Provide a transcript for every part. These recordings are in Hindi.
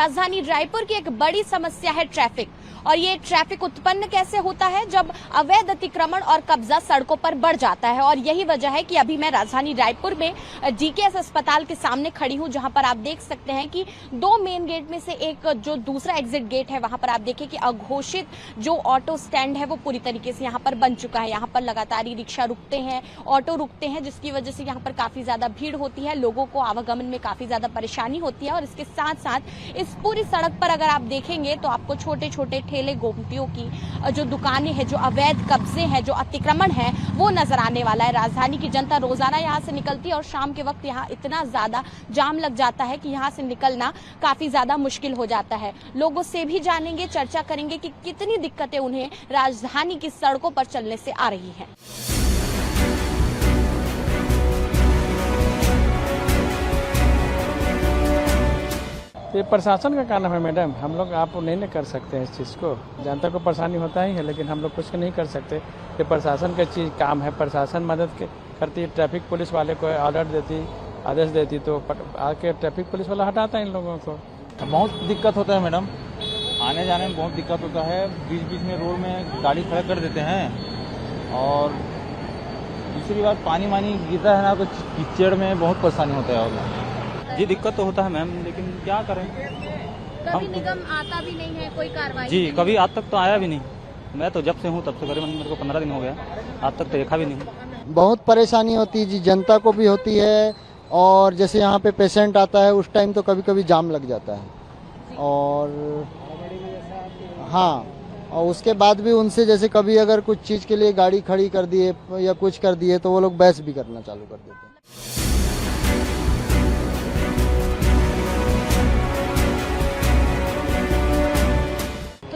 राजधानी रायपुर की एक बड़ी समस्या है ट्रैफिक। और ये ट्रैफिक उत्पन्न कैसे होता है? जब अवैध अतिक्रमण और कब्जा सड़कों पर बढ़ जाता है। और यही वजह है कि अभी मैं राजधानी रायपुर में डीकेएस अस्पताल के सामने खड़ी हूं, जहां पर आप देख सकते हैं कि दो मेन गेट में से एक जो दूसरा एग्जिट गेट है, वहां पर आप देखिए कि अघोषित जो ऑटो स्टैंड है वो पूरी तरीके से यहाँ पर बन चुका है। यहाँ पर लगातार ही रिक्शा रुकते हैं, ऑटो रुकते हैं, जिसकी वजह से यहाँ पर काफी ज्यादा भीड़ होती है, लोगों को आवागमन में काफी ज्यादा परेशानी होती है। और इसके साथ साथ इस पूरी सड़क पर अगर आप देखेंगे तो आपको छोटे छोटे ठेले गोमतियों की जो दुकानें हैं, जो अवैध कब्जे हैं, जो अतिक्रमण है, वो नजर आने वाला है। राजधानी की जनता रोजाना यहाँ से निकलती है और शाम के वक्त यहाँ इतना ज्यादा जाम लग जाता है कि यहाँ से निकलना काफी ज्यादा मुश्किल हो जाता है। लोगों से भी जानेंगे, चर्चा करेंगे कि कितनी दिक्कतें उन्हें राजधानी की सड़कों पर चलने से आ रही हैं। ये प्रशासन का काम है मैडम, हम लोग आप नहीं न कर सकते हैं इस चीज़ को। जनता को परेशानी होता ही है, लेकिन हम लोग कुछ नहीं कर सकते। ये प्रशासन का चीज़ काम है, प्रशासन मदद करती है। ट्रैफिक पुलिस वाले को ऑर्डर देती, आदेश देती तो आके ट्रैफिक पुलिस वाला हटाता है इन लोगों को। बहुत दिक्कत होता है मैडम, आने जाने में बहुत दिक्कत होता है। बीच बीच में रोड में गाड़ी खड़ा कर देते हैं। और दूसरी बात, पानी वानी गिरता है ना तो कीचड़ में बहुत परेशानी होता है। और जी दिक्कत तो होता है मैम, लेकिन क्या करें। कभी निगम आता भी नहीं है, कोई कार्रवाई जी कभी आज तक तो आया भी नहीं। मैं तो जब से हूँ तब से करीबन मेरे को 15 दिन हो गया, आज तक तो देखा भी नहीं। बहुत परेशानी होती है जी, जनता को भी होती है। और जैसे यहाँ पे पेशेंट आता है उस टाइम तो कभी कभी जाम लग जाता है। और हाँ, और उसके बाद भी उनसे जैसे कभी अगर कुछ चीज़ के लिए गाड़ी खड़ी कर दिए या कुछ कर दिए तो वो लोग बहस भी करना चालू कर देते हैं।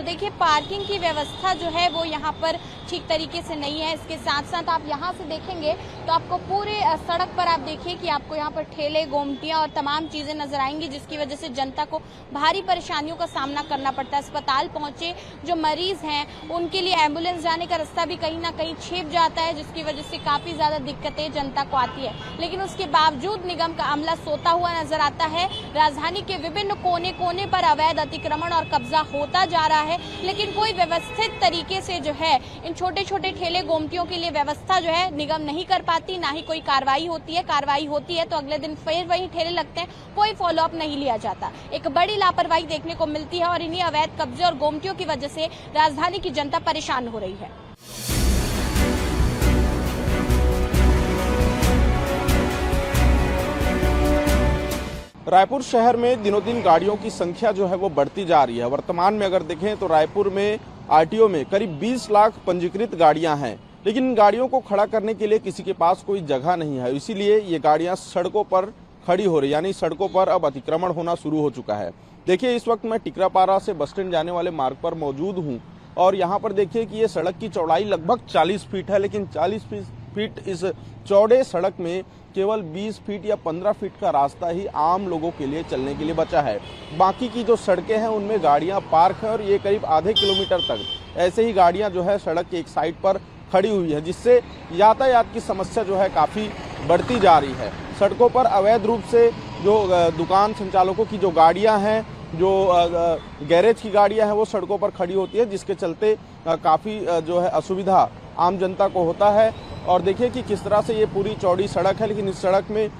देखिए, पार्किंग की व्यवस्था जो है वो यहाँ पर ठीक तरीके से नहीं है। इसके साथ साथ आप यहाँ से देखेंगे तो आपको पूरे सड़क पर आप देखिए कि आपको यहाँ पर ठेले, गोमटियाँ और तमाम चीजें नजर आएंगी, जिसकी वजह से जनता को भारी परेशानियों का सामना करना पड़ता है। अस्पताल पहुंचे जो मरीज हैं उनके लिए एम्बुलेंस जाने का रास्ता भी कहीं ना कहीं छिप जाता है, जिसकी वजह से काफी ज्यादा दिक्कतें जनता को आती है। लेकिन उसके बावजूद निगम का अमला सोता हुआ नजर आता है। राजधानी के विभिन्न कोने कोने पर अवैध अतिक्रमण और कब्जा होता जा रहा है, लेकिन कोई व्यवस्थित तरीके से जो है इन छोटे छोटे ठेले गोमतियों के लिए व्यवस्था जो है निगम नहीं कर पाती, ना ही कोई कार्रवाई होती है। कार्रवाई होती है तो अगले दिन फिर वही ठेले लगते हैं, कोई फॉलोअप नहीं लिया जाता। एक बड़ी लापरवाही देखने को मिलती है और इन्हीं अवैध कब्जे और गोमतियों की वजह से राजधानी की जनता परेशान हो रही है। रायपुर शहर में दिनों दिन गाड़ियों की संख्या जो है वो बढ़ती जा रही है। वर्तमान में अगर देखें तो रायपुर में आरटीओ में करीब 20 लाख पंजीकृत गाड़ियां हैं, लेकिन इन गाड़ियों को खड़ा करने के लिए किसी के पास कोई जगह नहीं है। इसीलिए ये गाड़ियां सड़कों पर खड़ी हो रही, यानी सड़कों पर अब अतिक्रमण होना शुरू हो चुका है। देखिए, इस वक्त मैं टिकरापारा से बस स्टैंड जाने वाले मार्ग पर मौजूद हूँ और यहाँ पर देखिए कि ये सड़क की चौड़ाई लगभग 40 फीट है, लेकिन 40 फीट इस चौड़े सड़क में केवल 20 फीट या 15 फीट का रास्ता ही आम लोगों के लिए चलने के लिए बचा है। बाकी की जो सड़कें हैं उनमें गाड़ियां पार्क हैं और ये करीब आधे किलोमीटर तक ऐसे ही गाड़ियां जो है सड़क के एक साइड पर खड़ी हुई है, जिससे यातायात की समस्या जो है काफ़ी बढ़ती जा रही है। सड़कों पर अवैध रूप से जो दुकान संचालकों की जो गाड़ियाँ हैं, जो गैरेज की गाड़ियाँ हैं, वो सड़कों पर खड़ी होती है, जिसके चलते काफ़ी जो है असुविधा आम जनता को होता है। और देखिए कि किस तरह से ये पूरी चौड़ी सड़क है, लेकिन इस सड़क में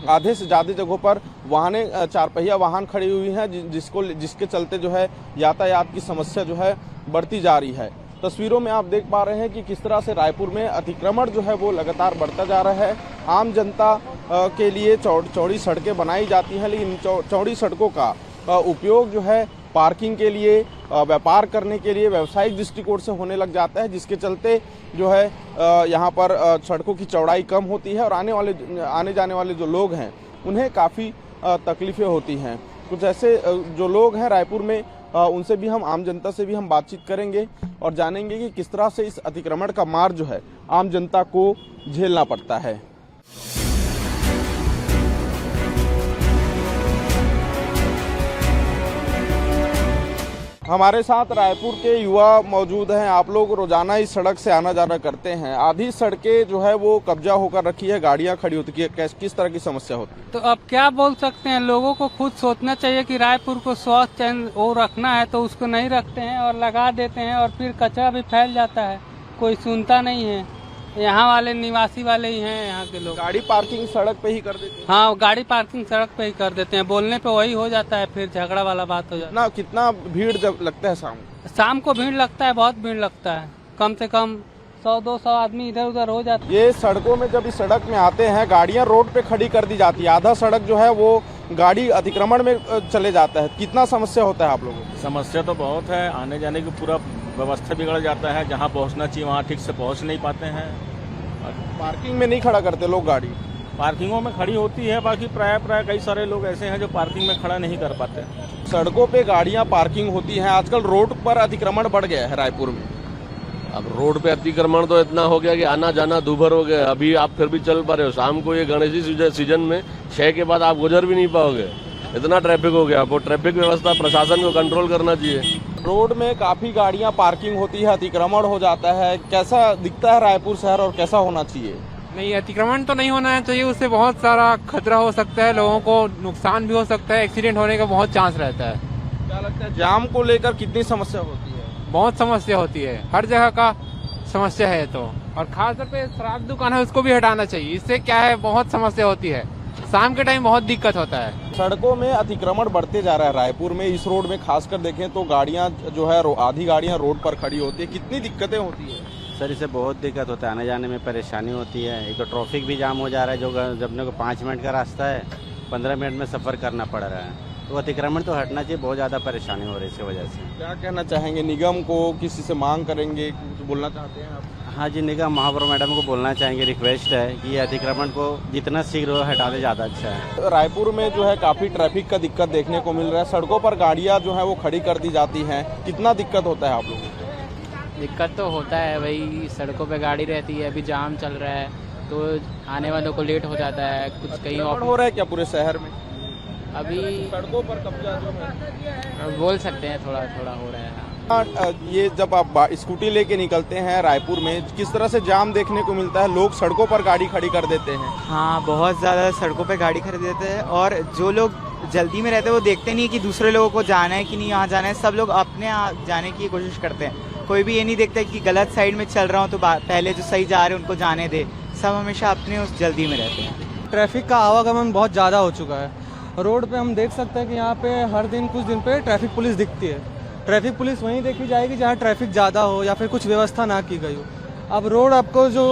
आधे से ज़्यादा जगहों पर वाहनें, चार पहिया वाहन खड़ी हुई हैं, जिसके चलते जो है यातायात की समस्या जो है बढ़ती जा रही है। तस्वीरों में आप देख पा रहे हैं कि किस तरह से रायपुर में अतिक्रमण जो है वो लगातार बढ़ता जा रहा है। आम जनता के लिए चौड़ी सड़कें बनाई जाती हैं, लेकिन चौड़ी सड़कों का उपयोग जो है पार्किंग के लिए, व्यापार करने के लिए, व्यावसायिक दृष्टिकोण से होने लग जाता है, जिसके चलते जो है यहाँ पर सड़कों की चौड़ाई कम होती है और आने जाने वाले जो लोग हैं उन्हें काफ़ी तकलीफें होती हैं। कुछ ऐसे जो लोग हैं रायपुर में, उनसे भी हम, आम जनता से भी हम बातचीत करेंगे और जानेंगे कि किस तरह से इस अतिक्रमण का मार जो है आम जनता को झेलना पड़ता है। हमारे साथ रायपुर के युवा मौजूद हैं। आप लोग रोजाना इस सड़क से आना जाना करते हैं। आधी सड़कें जो है वो कब्जा होकर रखी है, गाड़ियां खड़ी होती है, किस तरह की समस्या होती है? तो अब क्या बोल सकते हैं, लोगों को खुद सोचना चाहिए कि रायपुर को स्वच्छ वो रखना है, तो उसको नहीं रखते हैं और लगा देते हैं और फिर कचरा भी फैल जाता है, कोई सुनता नहीं है। यहाँ वाले निवासी वाले ही हैं यहाँ के लोग। गाड़ी पार्किंग सड़क पे ही कर देते हैं। हाँ, गाड़ी पार्किंग सड़क पे ही कर देते हैं, बोलने पे वही हो जाता है, फिर झगड़ा वाला बात हो जाता ना कितना भीड़ जब लगता है है। शाम को भीड़ लगता है, बहुत भीड़ लगता है, कम से कम 100-200 आदमी इधर उधर हो जाते हैं। ये सड़कों में जब इस सड़क में आते हैं, गाड़ियां रोड पे खड़ी कर दी जाती है, आधा सड़क जो है वो गाड़ी अतिक्रमण में चले जाता है। कितना समस्या होता है आप लोगों को? समस्या तो बहुत है, आने जाने की पूरा व्यवस्था बिगड़ जाता है, जहाँ पहुँचना चाहिए वहाँ ठीक से पहुँच नहीं पाते हैं। पार्किंग में नहीं खड़ा करते लोग गाड़ी? पार्किंगों में खड़ी होती है, बाकी प्राय कई सारे लोग ऐसे हैं जो पार्किंग में खड़ा नहीं कर पाते। सड़कों पे गाड़ियां पार्किंग होती हैं, आजकल रोड पर अतिक्रमण बढ़ गया है रायपुर में। अब रोड पे अतिक्रमण तो इतना हो गया कि आना जाना दूभर हो गया। अभी आप फिर भी चल पा रहे हो, शाम को ये गणेश सीजन में 6 के बाद आप गुजर भी नहीं पाओगे, इतना ट्रैफिक हो गया। वो ट्रैफिक व्यवस्था प्रशासन को कंट्रोल करना चाहिए। रोड में काफी गाड़ियां पार्किंग होती है, अतिक्रमण हो जाता है, कैसा दिखता है रायपुर शहर और कैसा होना चाहिए? नहीं, अतिक्रमण तो नहीं होना चाहिए, उससे बहुत सारा खतरा हो सकता है, लोगों को नुकसान भी हो सकता है, एक्सीडेंट होने का बहुत चांस रहता है। क्या लगता है जाम को लेकर कितनी समस्या होती है? बहुत समस्या होती है, हर जगह का समस्या है तो, और खासतौर पे शराब दुकान है उसको भी हटाना चाहिए। इससे क्या है, बहुत समस्या होती है, शाम के टाइम बहुत दिक्कत होता है। सड़कों में अतिक्रमण बढ़ते जा रहा है रायपुर में। इस रोड में खासकर देखें तो गाड़ियां जो है आधी गाड़ियां रोड पर खड़ी होती है। कितनी दिक्कतें होती है? सर, इससे बहुत दिक्कत होता है, आने जाने में परेशानी होती है। एक तो ट्रैफिक भी जाम हो जा रहा है, जो जब को 5 मिनट का रास्ता है 15 मिनट में सफ़र करना पड़ रहा है। तो अतिक्रमण तो हटना चाहिए, बहुत ज़्यादा परेशानी हो रही है इसकी वजह से। क्या कहना चाहेंगे निगम को, किसी से मांग करेंगे, कुछ बोलना चाहते हैं आप? हाँ जी, निगम महापौर मैडम को बोलना चाहेंगे, रिक्वेस्ट है कि ये अतिक्रमण को जितना शीघ्र हो हटा दे, ज़्यादा अच्छा है। रायपुर में जो है काफ़ी ट्रैफिक का दिक्कत देखने को मिल रहा है, सड़कों पर गाड़ियाँ जो है वो खड़ी कर दी जाती हैं। कितना दिक्कत होता है आप लोगों को? दिक्कत तो होता है भाई, सड़कों पे गाड़ी रहती है, अभी जाम चल रहा है तो आने वालों को लेट हो जाता है। कुछ कहीं हो रहा है क्या पूरे शहर में? अभी सड़कों पर कब्जा जो है बोल सकते हैं थोड़ा थोड़ा हो रहा है। ये जब आप स्कूटी लेके निकलते हैं रायपुर में, किस तरह से जाम देखने को मिलता है? लोग सड़कों पर गाड़ी खड़ी कर देते हैं। हाँ, बहुत ज़्यादा सड़कों पे गाड़ी खड़ी देते हैं, और जो लोग जल्दी में रहते हैं वो देखते नहीं कि दूसरे लोगों को जाना है कि नहीं यहाँ जाना है। सब लोग अपने जाने की कोशिश करते हैं, कोई भी ये नहीं देखता कि गलत साइड में चल रहा हूँ तो पहले जो सही जा रहे हैं उनको जाने दे। सब हमेशा अपने उस जल्दी में रहते हैं। ट्रैफिक का आवागमन बहुत ज़्यादा हो चुका है। रोड पे हम देख सकते हैं कि यहाँ पे हर दिन कुछ दिन पे ट्रैफिक पुलिस दिखती है। ट्रैफिक पुलिस वहीं देखी जाएगी जहाँ ट्रैफिक ज़्यादा हो या फिर कुछ व्यवस्था ना की गई हो। अब रोड आपको जो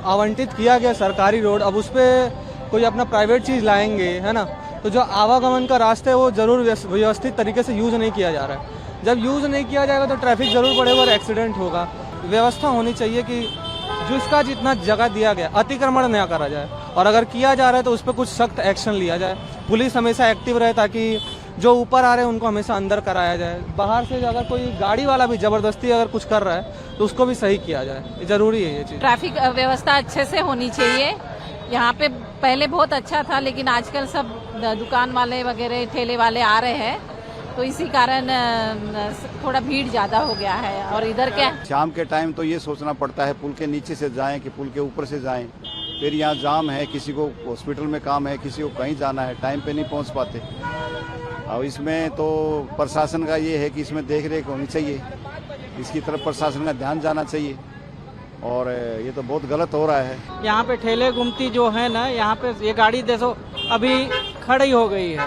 आवंटित किया गया सरकारी रोड, अब उस पर कोई अपना प्राइवेट चीज़ लाएंगे, है ना, तो जो आवागमन का रास्ता है वो ज़रूर व्यवस्थित तरीके से यूज़ नहीं किया जा रहा है। जब यूज़ नहीं किया जाएगा तो ट्रैफिक ज़रूर बढ़ेगा और एक्सीडेंट होगा। व्यवस्था होनी चाहिए कि जिसका जितना जगह दिया गया अतिक्रमण न करा जाए, और अगर किया जा रहा है तो उस पर कुछ सख्त एक्शन लिया जाए। पुलिस हमेशा एक्टिव रहे ताकि जो ऊपर आ रहे हैं उनको हमेशा अंदर कराया जाए। बाहर से अगर कोई गाड़ी वाला भी ज़बरदस्ती अगर कुछ कर रहा है तो उसको भी सही किया जाए, ज़रूरी है ये चीज़। ट्रैफिक व्यवस्था अच्छे से होनी चाहिए। यहाँ पे पहले बहुत अच्छा था, लेकिन आजकल सब दुकान वाले वगैरह ठेले वाले आ रहे हैं, तो इसी कारण थोड़ा भीड़ ज़्यादा हो गया है। और इधर क्या, शाम के टाइम तो ये सोचना पड़ता है पुल के नीचे से जाएं कि पुल के ऊपर से जाएं। फिर यहाँ जाम है, किसी को हॉस्पिटल में काम है, किसी को कहीं जाना है, टाइम पे नहीं पहुँच पाते। और इसमें तो प्रशासन का ये है कि इसमें देख रेख होनी चाहिए, इसकी तरफ प्रशासन का ध्यान जाना चाहिए, और ये तो बहुत गलत हो रहा है। यहाँ पे ठेले गुमती जो है ना, यहाँ पे ये गाड़ी देखो अभी खड़ी हो गई है,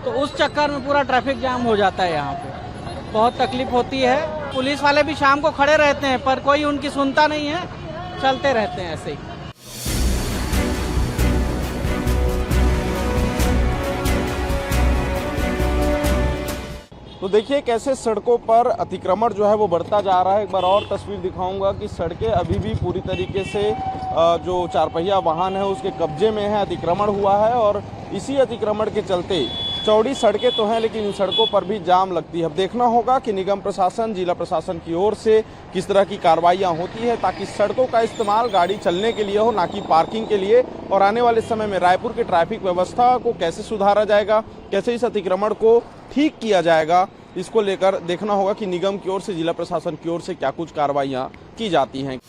तो उस चक्कर में पूरा ट्रैफिक जाम हो जाता है। यहाँ पे बहुत तकलीफ होती है। पुलिस वाले भी शाम को खड़े रहते हैं पर कोई उनकी सुनता नहीं है, चलते रहते हैं ऐसे ही। तो देखिए कैसे सड़कों पर अतिक्रमण जो है वो बढ़ता जा रहा है। एक बार और तस्वीर दिखाऊंगा कि सड़कें अभी भी पूरी तरीके से जो चारपहिया वाहन है उसके कब्जे में है, अतिक्रमण हुआ है, और इसी अतिक्रमण के चलते चौड़ी सड़कें तो हैं लेकिन इन सड़कों पर भी जाम लगती है। अब देखना होगा कि निगम प्रशासन, जिला प्रशासन की ओर से किस तरह की कार्रवाइयाँ होती है ताकि सड़कों का इस्तेमाल गाड़ी चलने के लिए हो, ना कि पार्किंग के लिए। और आने वाले समय में रायपुर के ट्रैफिक व्यवस्था को कैसे सुधारा जाएगा, कैसे इस अतिक्रमण को ठीक किया जाएगा, इसको लेकर देखना होगा कि निगम की ओर से, जिला प्रशासन की ओर से क्या कुछ कार्रवाइयां की जाती हैं।